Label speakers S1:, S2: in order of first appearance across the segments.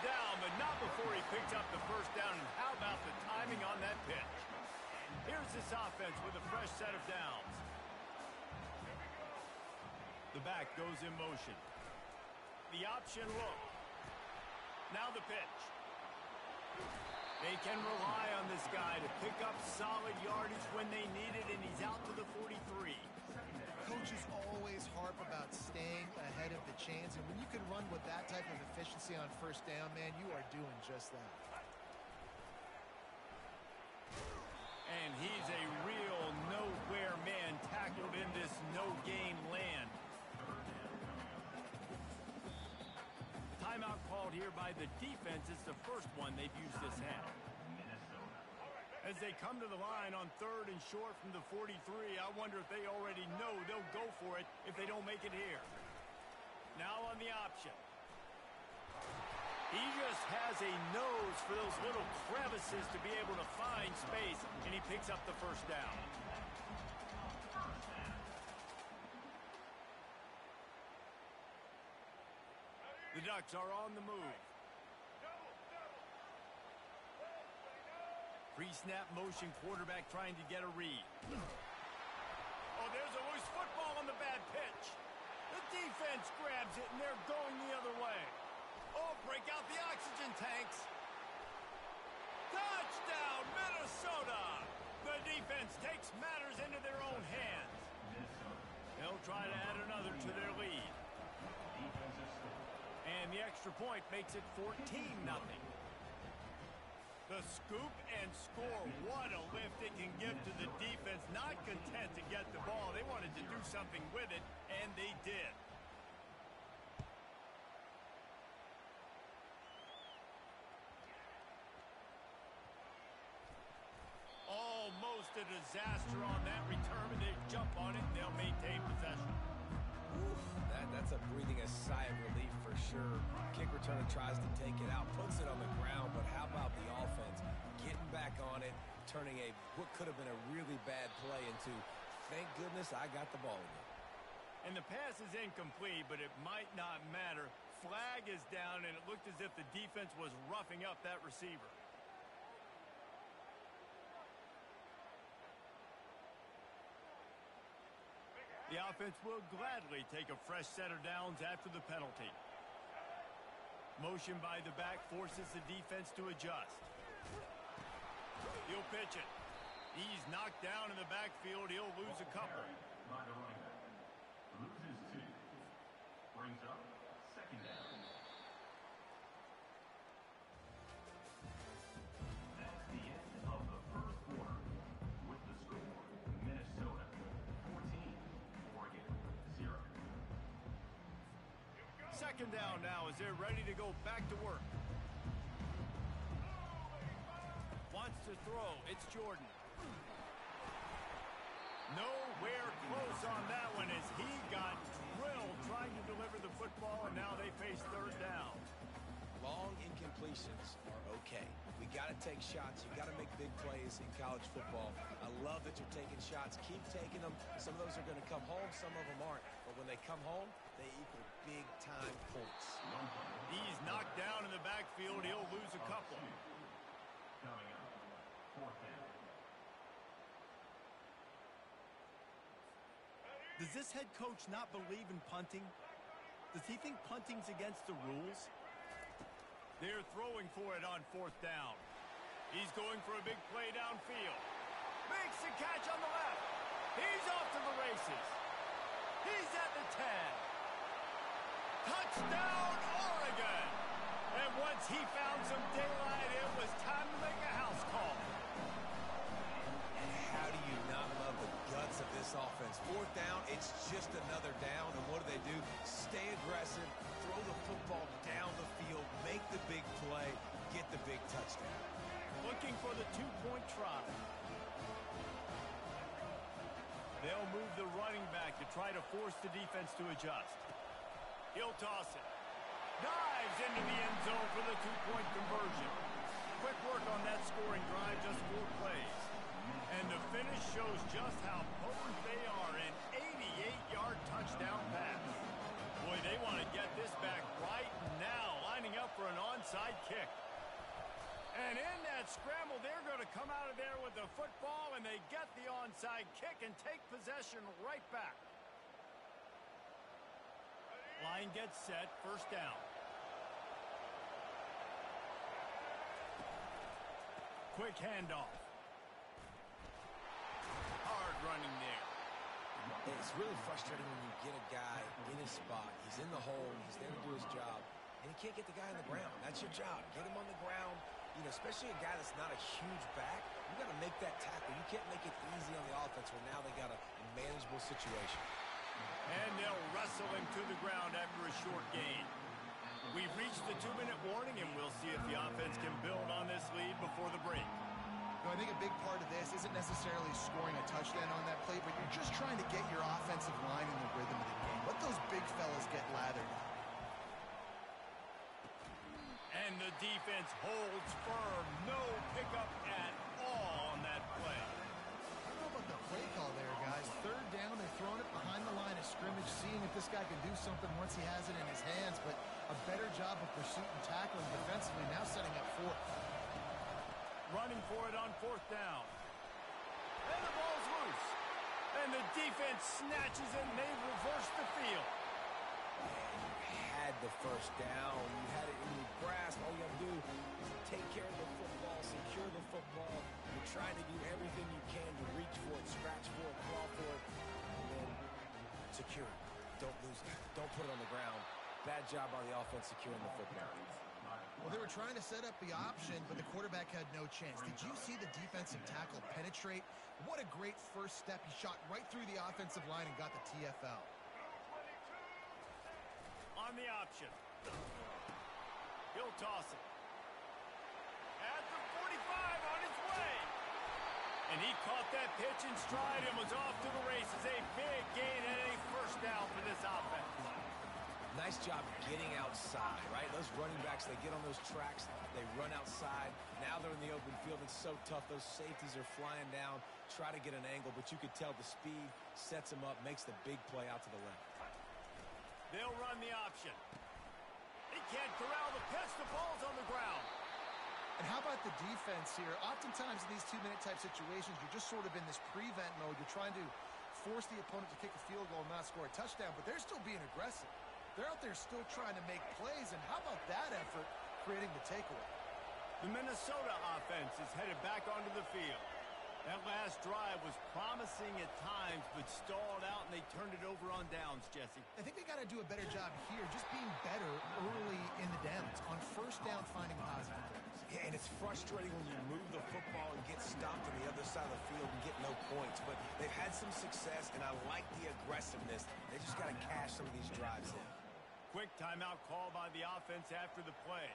S1: down, but not before he picks up the first down. And how about the timing on that pitch? Here's this offense with a fresh set of downs. The back goes in motion. The option look. Now the pitch. They can rely on this guy to pick up solid yardage when they need it, and he's out to the 43.
S2: Coaches always harp about staying ahead of the chains, and when you can run with that type of efficiency on first down, man, you are doing just that.
S1: And he's a real nowhere man tackled in this no-game land. Timeout called here by the defense. It's the first one they've used this half. As they come to the line on 3rd and short from the 43, I wonder if they already know they'll go for it if they don't make it here. Now on the option. He just has a nose for those little crevices to be able to find space, and he picks up the first down. The Ducks are on the move. Pre-snap motion, quarterback trying to get a read. Oh, there's a loose football on the bad pitch. The defense grabs it, and they're going the other way. Oh, break out the oxygen tanks. Touchdown, Minnesota! The defense takes matters into their own hands. They'll try to add another to their lead. And the extra point makes it 14-0. The scoop and score. What a lift it can give to the defense. Not content to get the ball. They wanted to do something with it, and they did. Almost a disaster on that return, and they jump on it, and they'll maintain possession.
S3: Oof, that's a breathing a sigh of relief for sure. Kick returner tries to take it out, puts it on the ground, but how about the offense getting back on it, turning what could have been a really bad play into, thank goodness I got the ball again.
S1: And the pass is incomplete, but it might not matter. Flag is down, and it looked as if the defense was roughing up that receiver. The offense will gladly take a fresh set of downs after the penalty. Motion by the back forces the defense to adjust. He'll pitch it. He's knocked down in the backfield. He'll lose a couple.
S4: Loses 2. Brings up 2nd down. That's the end of the first quarter. With the score, Minnesota 14, Oregon 0.
S1: 2nd down now as they're ready to go back to work. Wants to throw. It's Jordan. Nowhere close on that one as he got drilled trying to deliver the football, and now they face 3rd down.
S3: Long incompletions are okay. We got to take shots. You got to make big plays in college football. I love that you're taking shots. Keep taking them. Some of those are going to come home. Some of them aren't. But when they come home, they equal big-time points.
S1: He's knocked down in the backfield. He'll lose a couple.
S4: Coming up, 4th down.
S1: Does this head coach not believe in punting? Does he think punting's against the rules? They're throwing for it on 4th down. He's going for a big play downfield. Makes the catch on the left. He's off to the races. He's at the 10. Touchdown, Oregon! And once he found some daylight, it was time to make a house call.
S3: How do you not love the guts of this offense? 4th down, it's just another down, and what do? Stay aggressive, throw the football down the field, make the big play, get the big touchdown.
S1: Looking for the 2-point try. They'll move the running back to try to force the defense to adjust. He'll toss it. Dives into the end zone for the 2-point conversion. Quick work on that scoring drive, just 4 plays. And the finish shows just how potent they are. An 88-yard touchdown pass. Boy, they want to get this back right now, lining up for an onside kick. And in that scramble, they're going to come out of there with the football, and they get the onside kick and take possession right back. Line gets set, first down. Quick handoff. Hard running there.
S3: It's really frustrating when you get a guy in his spot. He's in the hole. He's there to do his job. And he can't get the guy on the ground. That's your job. Get him on the ground. You know, especially a guy that's not a huge back. You got to make that tackle. You can't make it easy on the offense where now they got a manageable situation.
S1: And they'll wrestle him to the ground after a short gain. We've reached the 2-minute warning, and we'll see if the offense can build on this lead before the break.
S2: I think a big part of this isn't necessarily scoring a touchdown on that play, but you're just trying to get your offensive line in the rhythm of the game. Let those big fellas get lathered.
S1: And the defense holds firm. No pickup at all on that play.
S2: I don't know about the play call there, guys. Third down, they're throwing it behind the line of scrimmage, seeing if this guy can do something once he has it in his hands, but a better job of pursuit and tackling defensively, now setting up fourth.
S1: Running for it on fourth down. And the ball's loose. And the defense snatches it, and they reverse the field.
S3: You had the first down. You had it in your grasp. All you have to do is take care of the football, secure the football. You're trying to do everything you can to reach for it, scratch for it, claw for it, and then secure it. Don't lose it. Don't put it on the ground. Bad job by the offense securing the football.
S2: Well, they were trying to set up the option, but the quarterback had no chance. Did you see the defensive tackle penetrate? What a great first step. He shot right through the offensive line and got the TFL.
S1: On the option. He'll toss it. At the 45 on his way. And he caught that pitch in stride and was off to the races. A big gain and a first down for this offense.
S3: Nice job getting outside, right? Those running backs, they get on those tracks, they run outside. Now they're in the open field. It's so tough. Those safeties are flying down, try to get an angle, but you could tell the speed sets them up, makes the big play out to the left.
S1: They'll run the option. He can't corral the pitch. The ball's on the ground.
S2: And how about the defense here? Oftentimes in these 2-minute type situations, you're just sort of in this prevent mode. You're trying to force the opponent to kick a field goal and not score a touchdown, but they're still being aggressive. They're out there still trying to make plays, and how about that effort creating the takeaway?
S1: The Minnesota offense is headed back onto the field. That last drive was promising at times, but stalled out, and they turned it over on downs, Jesse.
S2: I think they got to do a better job here, just being better early in the downs. On first down, finding positive things.
S3: Yeah, and it's frustrating when you move the football and get stopped on the other side of the field and get no points. But they've had some success, and I like the aggressiveness. They just got to cash some of these drives in.
S1: Quick timeout call by the offense after the play.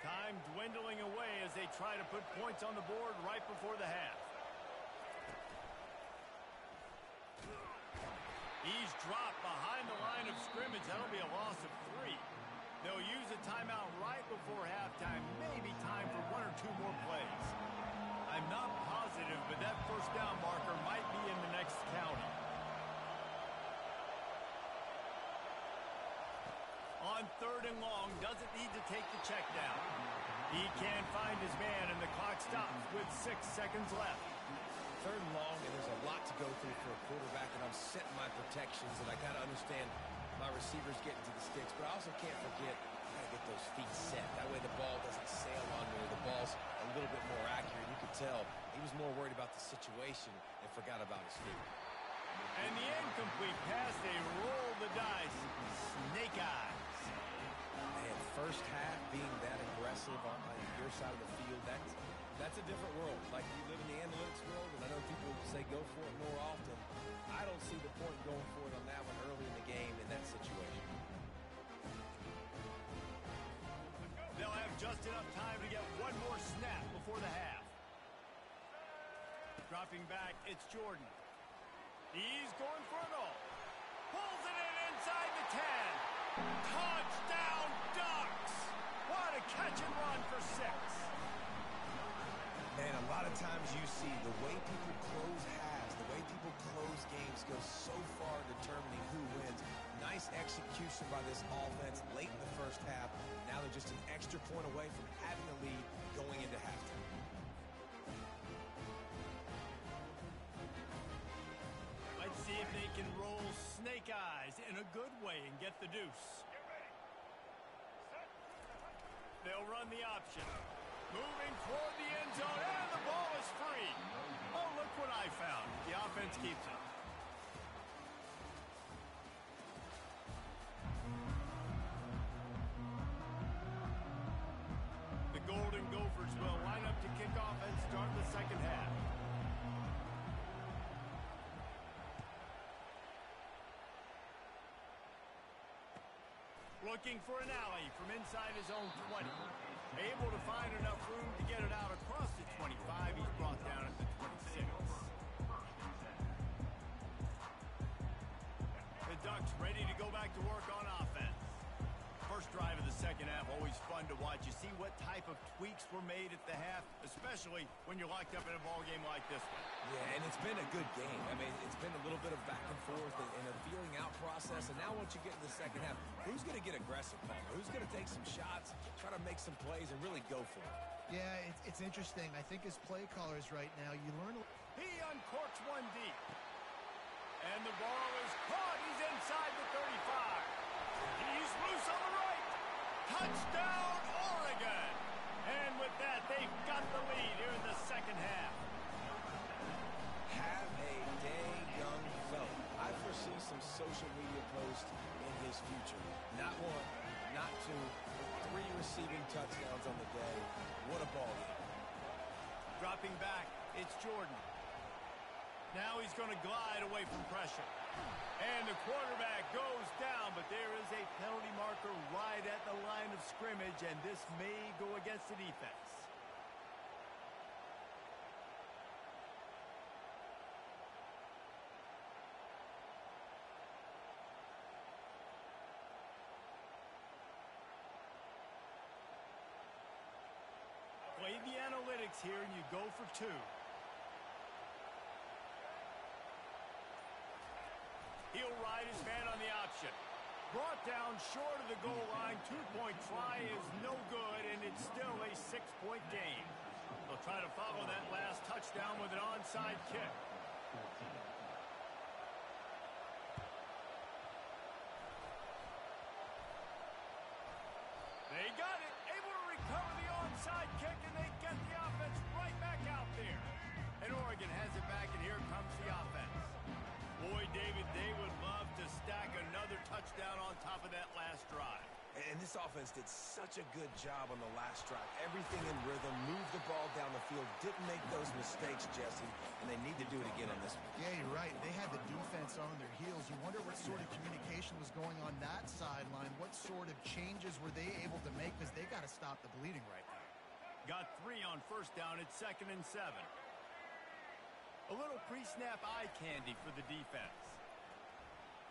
S1: Time dwindling away as they try to put points on the board right before the half. He's dropped behind the line of scrimmage. That'll be a loss of 3. They'll use a timeout right before halftime. Maybe time for 1 or 2 more plays. I'm not positive, but that first down marker might be in the next county. On 3rd and long, doesn't need to take the check down. He can't find his man, and the clock stops with 6 seconds left.
S3: 3rd and long, and there's a lot to go through for a quarterback, and I'm setting my protections, and I got to understand my receivers getting to the sticks, but I also can't forget I got to get those feet set. That way the ball doesn't sail on me. The ball's a little bit more accurate. You could tell he was more worried about the situation and forgot about his feet.
S1: And the incomplete pass, they roll the dice. Snake eyes.
S3: Man, first half being that aggressive on your side of the field, that's a different world. Like, we live in the analytics world, and I know people say go for it more often. I don't see the point going for it on that one early in the game in that situation.
S1: They'll have just enough time to get one more snap before the half. Dropping back, it's Jordan. He's going for it all. Pulls it in inside the 10. Touchdown Ducks! What a catch and run for 6.
S3: Man, a lot of times you see the way people close halves, the way people close games goes so far determining who wins. Nice execution by this offense late in the first half. Now they're just an extra point away from having a lead going into halftime.
S1: Let's see if they can roll snake eyes in a good way and get the deuce. They'll run the option. Moving toward the end zone, and the ball is free. Oh, look what I found. The offense keeps it. The Golden Gophers will line up to kick off and start the second half. Looking for an alley from inside his own 20. Able to find enough room to get it out across the 25. He's brought down at the 26. The Ducks ready to go back to work on offense. First drive of the second half, always fun to watch. You see what type of tweaks were made at the half, especially when you're locked up in a ball game like this one.
S3: Yeah, and it's been a good game. I mean, it's been a little bit of back and forth and a feeling out process. And now once you get into the second half, who's going to get aggressive, Paul? Who's going to take some shots, try to make some plays, and really go for it?
S2: Yeah, it's interesting. I think as play callers right now, you learn...
S1: He uncorks one deep. And the ball is caught. He's inside the 35. He's loose on the right. Touchdown, Oregon. And with that, they've got the lead here in the second half.
S3: Have a day, young fella. I foresee some social media posts in his future. Not one, not two, 3 receiving touchdowns on the day. What a ball game.
S1: Dropping back, it's Jordan. Now he's going to glide away from pressure. And the quarterback goes down, but there is a penalty marker right at the line of scrimmage, and this may go against the defense. Play the analytics here, and you go for 2. He'll ride his man on the option. Brought down short of the goal line. 2-point try is no good, and it's still a 6-point game. They'll try to follow that last touchdown with an onside kick. They got it. Able to recover the onside kick, and they get the offense right back out there. And Oregon has it back, and here comes the offense. Boy, David, they would love to stack another touchdown on top of that last drive.
S3: And this offense did such a good job on the last drive. Everything in rhythm, moved the ball down the field, didn't make those mistakes, Jesse, and they need to do it again on this one.
S2: Yeah, you're right. They had the defense on their heels. You wonder what sort of communication was going on that sideline. What sort of changes were they able to make, because they got to stop the bleeding right now.
S1: Got 3 on first down. It's 2nd and 7. A little pre-snap eye candy for the defense.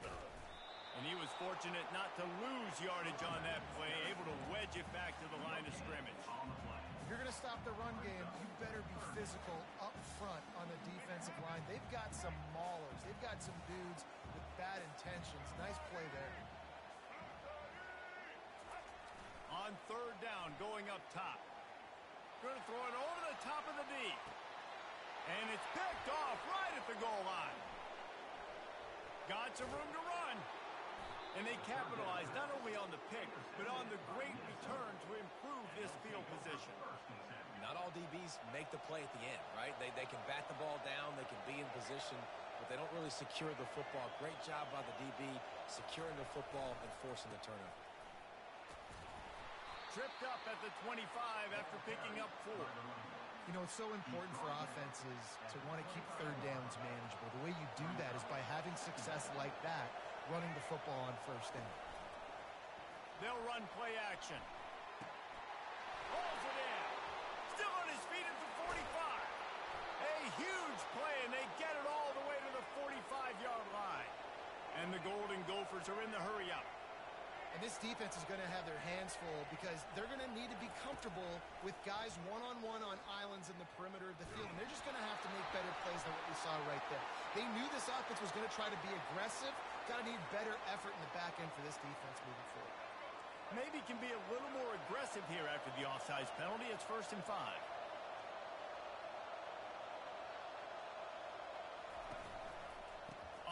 S1: And he was fortunate not to lose yardage on that play, able to wedge it back to the line of scrimmage.
S2: If you're going to stop the run game, you better be physical up front on the defensive line. They've got some maulers. They've got some dudes with bad intentions. Nice play there.
S1: On 3rd down, going up top. Going to throw it over the top of the D. And it's picked off right at the goal line. Got some room to run. And they capitalized not only on the pick, but on the great return to improve this field position.
S3: Not all DBs make the play at the end, right? They can bat the ball down, they can be in position, but they don't really secure the football. Great job by the DB securing the football and forcing the turnover.
S1: Tripped up at the 25 after picking up 4.
S2: You know, it's so important for offenses to want to keep 3rd downs manageable. The way you do that is by having success like that, running the football on 1st down.
S1: They'll run play action. Rolls it in. Still on his feet at the 45. A huge play, and they get it all the way to the 45-yard line. And the Golden Gophers are in the hurry-up.
S2: And this defense is going to have their hands full because they're going to need to be comfortable with guys one-on-one on islands in the perimeter of the field. And they're just going to have to make better plays than what we saw right there. They knew this offense was going to try to be aggressive. got to need better effort in the back end for this defense moving forward.
S1: Maybe can be a little more aggressive here after the offsides penalty. It's 1st and 5.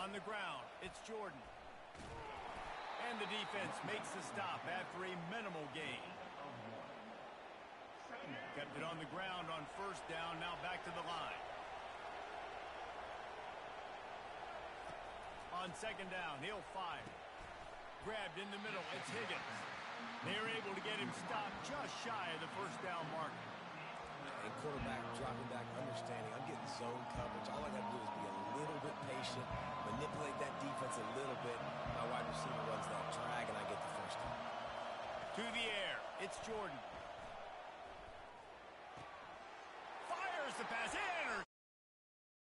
S1: On the ground, it's Jordan. And the defense makes the stop after a minimal gain. Kept it on the ground on 1st down, now back to the line. On 2nd down, he'll fire. Grabbed in the middle, it's Higgins. They're able to get him stopped just shy of the 1st down mark.
S3: And quarterback dropping back, understanding I'm getting zone coverage. All I got to do is be a little bit patient, manipulate that defense a little bit. My wide receiver runs that drag, and I get the 1st down.
S1: To the air, it's Jordan.